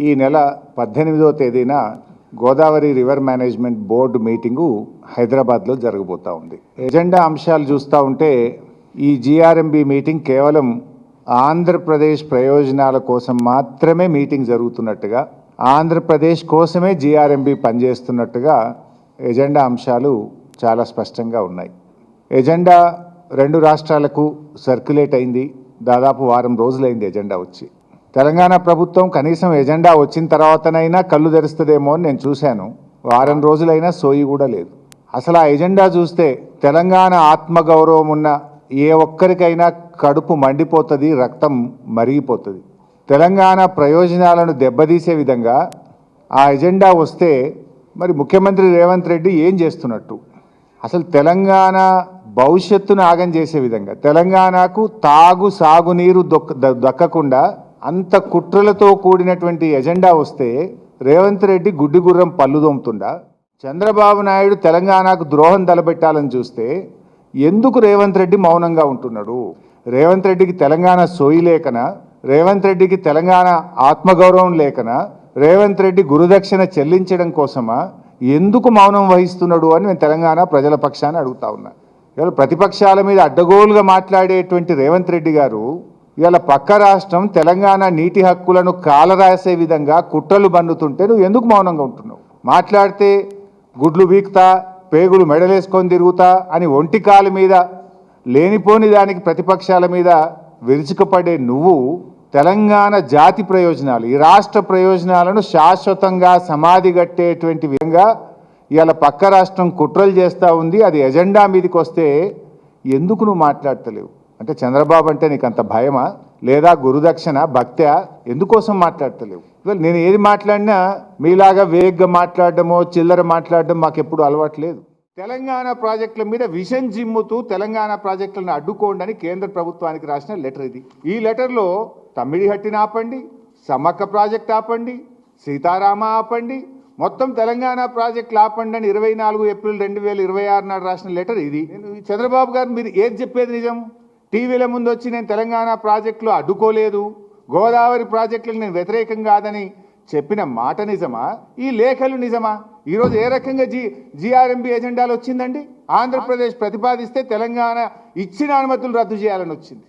ఈ నెల 18వ తేదీన Godavari river management board meeting హైదరాబాద్లో జరగబోతూ ఉంది. ఎజెండా అంశాలు చూస్తూ ఉంటే ఈ జిఆర్ఎంబి మీటింగ్ కేవలం ఆంధ్రప్రదేశ్ ప్రయోజనాల కోసం మాత్రమే మీటింగ్ జరుగుతున్నట్టుగా, ఆంధ్రప్రదేశ్ కోసమే జిఆర్ఎంబి పనిచేస్తున్నట్టుగా ఎజెండా అంశాలు చాలా స్పష్టంగా ఉన్నాయి. ఎజెండా 2 రాష్ట్రాలకు సర్క్యులేట్ అయింది. దాదాపు వారం రోజులైంది ఎజెండా వచ్చి. తెలంగాణ ప్రభుత్వం కనీసం ఎజెండా వచ్చిన తర్వాతనైనా కళ్ళు తెరుస్తుందేమో అని నేను చూశాను. వారం రోజులైనా సోయి కూడా లేదు. అసలు ఆ ఎజెండా చూస్తే తెలంగాణ ఆత్మగౌరవం ఉన్న ఏ ఒక్కరికైనా కడుపు మండిపోతుంది, రక్తం మరిగిపోతుంది. తెలంగాణ ప్రయోజనాలను దెబ్బతీసే విధంగా ఆ ఎజెండా వస్తే మరి ముఖ్యమంత్రి రేవంత్ రెడ్డి ఏం చేస్తున్నట్టు? అసలు తెలంగాణ భవిష్యత్తును ఆగం చేసే విధంగా, తెలంగాణకు సాగునీరు దక్కకుండా అంత కుట్రలతో కూడినటువంటి ఎజెండా వస్తే రేవంత్ రెడ్డి గుడ్డి గుర్రం పళ్ళు దోముతుండా? చంద్రబాబు నాయుడు తెలంగాణకు ద్రోహం తలపెట్టాలని చూస్తే ఎందుకు రేవంత్ రెడ్డి మౌనంగా ఉంటున్నాడు? రేవంత్ రెడ్డికి తెలంగాణ సోయి లేకనా? రేవంత్ రెడ్డికి తెలంగాణ ఆత్మగౌరవం లేకనా? రేవంత్ రెడ్డి గురుదక్షిణ చెల్లించడం కోసమా? ఎందుకు మౌనం వహిస్తున్నాడు అని నేను తెలంగాణ ప్రజల పక్షాన్ని అడుగుతా ఉన్నా. ఇవాళ ప్రతిపక్షాల మీద అడ్డగోలుగా మాట్లాడేటువంటి రేవంత్ రెడ్డి గారు ఇవాళ పక్క రాష్ట్రం తెలంగాణ నీటి హక్కులను కాలరాసే విధంగా కుట్రలు బన్నుతుంటే నువ్వు ఎందుకు మౌనంగా ఉంటున్నావు? మాట్లాడితే గుడ్లు బీక్తా, పేగులు మెడలేసుకొని తిరుగుతా అని ఒంటికాల మీద లేనిపోని దానికి ప్రతిపక్షాల మీద విరుచుకుపడే నువ్వు తెలంగాణ జాతి ప్రయోజనాలు, ఈ రాష్ట్ర ప్రయోజనాలను శాశ్వతంగా సమాధి కట్టేటువంటి విధంగా ఇవాళ పక్క రాష్ట్రం కుట్రలు చేస్తూ ఉంది. అది ఎజెండా మీదకి వస్తే ఎందుకు నువ్వు మాట్లాడతలేవు? అంటే చంద్రబాబు అంటే నీకు అంత భయమా, లేదా గురుదక్షిణ భక్త్యా? ఎందుకోసం మాట్లాడతలేవు? ఇవాళ నేను ఏది మాట్లాడినా మీలాగా వేగంగా మాట్లాడడమో చిల్లర మాట్లాడడం మాకెప్పుడు అలవాట్లేదు. తెలంగాణ ప్రాజెక్టుల మీద విషన్ జిమ్ముతూ తెలంగాణ ప్రాజెక్టులను అడ్డుకోండి అని కేంద్ర ప్రభుత్వానికి రాసిన లెటర్ ఇది. ఈ లెటర్లో తమ్మిడిహట్టిని ఆపండి, సమ్మక్క ప్రాజెక్ట్ ఆపండి, సీతారామ ఆపండి, మొత్తం తెలంగాణ ప్రాజెక్టులు ఆపండి అని 24 ఏప్రిల్ 2026 నాడు రాసిన లెటర్ ఇది. చంద్రబాబు గారు మీరు ఏది చెప్పేది నిజం? టీవీల ముందు వచ్చి నేను తెలంగాణ ప్రాజెక్టులు అడ్డుకోలేదు, గోదావరి ప్రాజెక్టులకు నేను వ్యతిరేకం కాదని చెప్పిన మాట నిజమా? ఈ లేఖలు నిజమా? ఈరోజు ఏ రకంగా జిఆర్ఎంబి ఎజెండాలు వచ్చిందండి? ఆంధ్రప్రదేశ్ ప్రతిపాదిస్తే తెలంగాణ ఇచ్చిన అనుమతులు రద్దు చేయాలని వచ్చింది.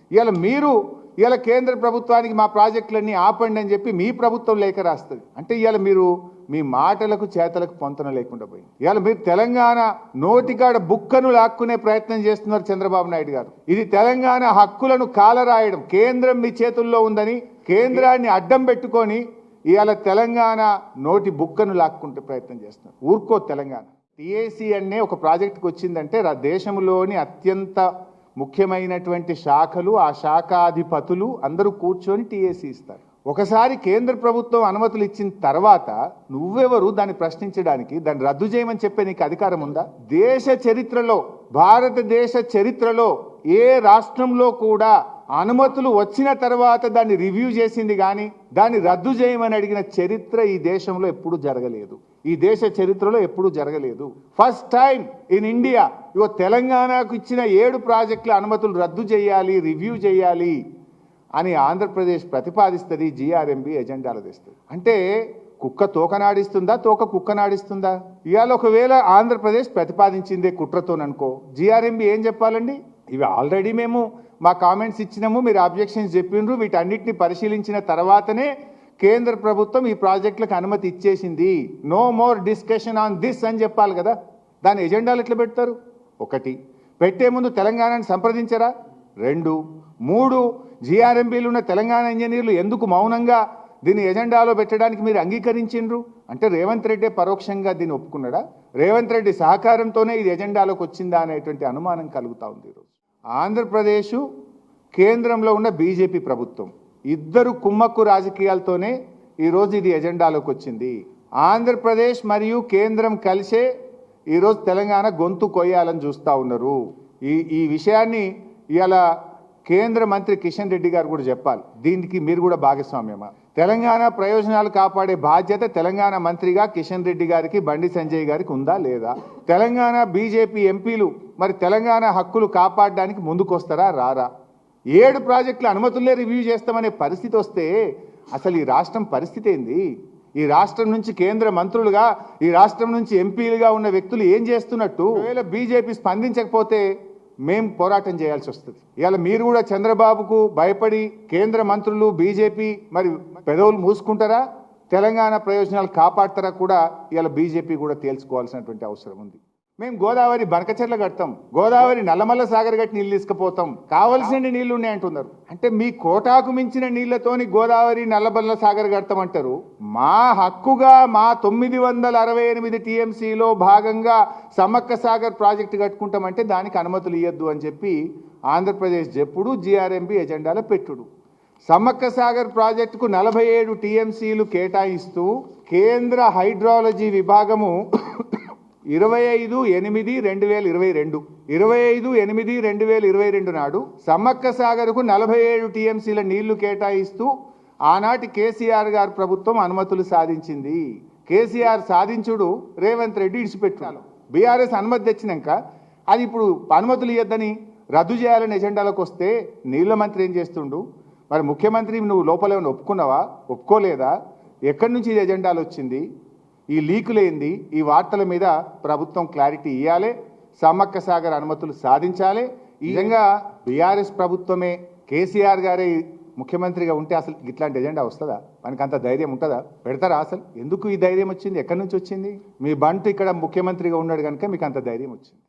ఇవాళ కేంద్ర ప్రభుత్వానికి మా ప్రాజెక్టులన్నీ ఆపండి అని చెప్పి మీ ప్రభుత్వం లేఖ రాస్తుంది. అంటే ఇవాళ మీరు మీ మాటలకు చేతలకు పొంతన లేకుండా పోయింది. ఇవాళ మీరు తెలంగాణ నోటికాడ బుక్కను లాక్కునే ప్రయత్నం చేస్తున్నారు చంద్రబాబు నాయుడు గారు. ఇది తెలంగాణ హక్కులను కాలరాయడం. కేంద్రం మీ చేతుల్లో ఉందని కేంద్రాన్ని అడ్డం పెట్టుకొని ఇవాళ తెలంగాణ నోటి బుక్కను లాక్కుంటే ప్రయత్నం చేస్తున్నారు. ఊరుకో తెలంగాణ. టీఏసీ అనే ఒక ప్రాజెక్టుకు వచ్చిందంటే దేశంలోని అత్యంత ముఖ్యమైనటువంటి శాఖలు, ఆ శాఖాధిపతులు అందరూ కూర్చొని టీఏసీ ఇస్తారు. ఒకసారి కేంద్ర ప్రభుత్వం అనుమతులు ఇచ్చిన తర్వాత నువ్వెవరు దాన్ని ప్రశ్నించడానికి? దాన్ని రద్దు చేయమని చెప్పే నీకు అధికారం ఉందా? దేశ చరిత్రలో, భారతదేశ చరిత్రలో ఏ రాష్ట్రంలో కూడా అనుమతులు వచ్చిన తర్వాత దాన్ని రివ్యూ చేసింది కానీ దాన్ని రద్దు చేయమని అడిగిన చరిత్ర ఈ దేశంలో ఎప్పుడూ జరగలేదు. ఈ దేశ చరిత్రలో ఎప్పుడూ జరగలేదు. ఫస్ట్ టైం ఇన్ ఇండియా ఇగో తెలంగాణకు ఇచ్చిన 7 ప్రాజెక్టుల అనుమతులు రద్దు చేయాలి, రివ్యూ చేయాలి అని ఆంధ్రప్రదేశ్ ప్రతిపాదిస్తుంది. జిఆర్ఎంబి ఎజెండాలు తెస్తుంది. అంటే కుక్క తోకనాడిస్తుందా, తోక కుక్కనాడిస్తుందా? ఇవాళ ఒకవేళ ఆంధ్రప్రదేశ్ ప్రతిపాదించిందే కుట్రతోననుకో, జిఆర్ఎంబి ఏం చెప్పాలండి? ఇవి ఆల్రెడీ మేము మా కామెంట్స్ ఇచ్చినాము, మీరు అబ్జెక్షన్స్ చెప్పిండ్రు, వీటన్నిటిని పరిశీలించిన తర్వాతనే కేంద్ర ప్రభుత్వం ఈ ప్రాజెక్టులకు అనుమతి ఇచ్చేసింది, no more discussion on this అని చెప్పాలి కదా. దాని ఎజెండాలు ఎట్లా పెడతారు? 1, పెట్టే ముందు తెలంగాణని సంప్రదించరా? 2, 3 జిఆర్ఎంబీలు ఉన్న తెలంగాణ ఇంజనీర్లు ఎందుకు మౌనంగా దీన్ని ఎజెండాలో పెట్టడానికి మీరు అంగీకరించిండ్రు? అంటే రేవంత్ రెడ్డి పరోక్షంగా దీన్ని ఒప్పుకున్నాడా? రేవంత్ రెడ్డి సహకారంతోనే ఇది ఎజెండాలోకి వచ్చిందా అనేటువంటి అనుమానం కలుగుతూ ఉంది. ఈరోజు ఆంధ్రప్రదేశ్ కేంద్రంలో ఉన్న బీజేపీ ప్రభుత్వం ఇద్దరు కుమ్మక్కు రాజకీయాలతోనే ఈరోజు ఇది ఎజెండాలోకి వచ్చింది. ఆంధ్రప్రదేశ్ మరియు కేంద్రం కలిసే ఈరోజు తెలంగాణ గొంతు కొయ్యాలని చూస్తూ ఉన్నారు. ఈ విషయాన్ని ఇవాళ కేంద్ర మంత్రి కిషన్ రెడ్డి గారు కూడా చెప్పాలి. దీనికి మీరు కూడా భాగస్వామ్యమా? తెలంగాణ ప్రయోజనాలు కాపాడే బాధ్యత తెలంగాణ మంత్రిగా కిషన్ రెడ్డి గారికి, బండి సంజయ్ గారికి ఉందా లేదా? తెలంగాణ బీజేపీ ఎంపీలు మరి తెలంగాణ హక్కులు కాపాడడానికి ముందుకొస్తారా రారా? 7 ప్రాజెక్టుల అనుమతులే రివ్యూ చేస్తామనే పరిస్థితి వస్తే అసలు ఈ రాష్ట్రం పరిస్థితి ఏంది? ఈ రాష్ట్రం నుంచి కేంద్ర మంత్రులుగా, ఈ రాష్ట్రం నుంచి ఎంపీలుగా ఉన్న వ్యక్తులు ఏం చేస్తున్నట్టు? ఒకవేళ బీజేపీ స్పందించకపోతే మేం పోరాటం చేయాల్సి వస్తుంది. ఇవాళ మీరు కూడా చంద్రబాబుకు భయపడి కేంద్ర మంత్రులు బీజేపీ మరి పెదవులు మూసుకుంటారా, తెలంగాణ ప్రయోజనాలు కాపాడతారా కూడా ఇవాళ బీజేపీ కూడా తేల్చుకోవాల్సినటువంటి అవసరం ఉంది. మేము గోదావరి బనకచెర్ల కడతాం, గోదావరి నల్లమల్ల సాగర్ గట్టి నీళ్ళు తీసుకుపోతాం, కావలసిన నీళ్లు ఉన్నాయంటున్నారు. అంటే మీ కోటాకు మించిన నీళ్లతోని గోదావరి నల్లమల్ల సాగర్ కడతామంటారు. మా హక్కుగా మా 968 టీఎంసీలో భాగంగా సమ్మక్క సాగర్ ప్రాజెక్టు కట్టుకుంటామంటే దానికి అనుమతులు ఇవ్వద్దు అని చెప్పి ఆంధ్రప్రదేశ్ జప్పుడు జీఆర్ఎంబీ ఎజెండాలో పెట్టుడు. సమ్మక్క సాగర్ ప్రాజెక్టుకు 47 టీఎంసీలు కేటాయిస్తూ కేంద్ర హైడ్రాలజీ విభాగము 25/8/2022 నాడు సమ్మక్క సాగర్కు 47 టీఎంసీల నీళ్లు కేటాయిస్తూ ఆనాటి కేసీఆర్ గారు ప్రభుత్వం అనుమతులు సాధించింది. కేసీఆర్ సాధించుడు రేవంత్ రెడ్డి ఇడిచిపెట్టాలి. బీఆర్ఎస్ అనుమతి తెచ్చినాక అది ఇప్పుడు అనుమతులు ఇవ్వద్దని రద్దు చేయాలని ఎజెండాలకు వస్తే నీళ్ల మంత్రి ఏం చేస్తుండు? మరి ముఖ్యమంత్రి నువ్వు లోపల ఏమైనా ఒప్పుకున్నావా, ఒప్పుకోలేదా? ఎక్కడి నుంచి ఇది ఎజెండాలు వచ్చింది? ఈ లీకులేంది? ఈ వార్తల మీద ప్రభుత్వం క్లారిటీ ఇవ్వాలి. సమ్మక్క సాగర్ అనుమతులు సాధించాలి. ఈ విధంగా బీఆర్ఎస్ ప్రభుత్వమే కేసీఆర్ గారే ముఖ్యమంత్రిగా ఉంటే అసలు ఇట్లాంటి ఎజెండా వస్తుందా? మనకు అంత ధైర్యం ఉంటుందా? పెడతారా? అసలు ఎందుకు ఈ ధైర్యం వచ్చింది? ఎక్కడి నుంచి వచ్చింది? మీ బంటు ఇక్కడ ముఖ్యమంత్రిగా ఉన్నాడు కనుక మీకు అంత ధైర్యం వచ్చింది.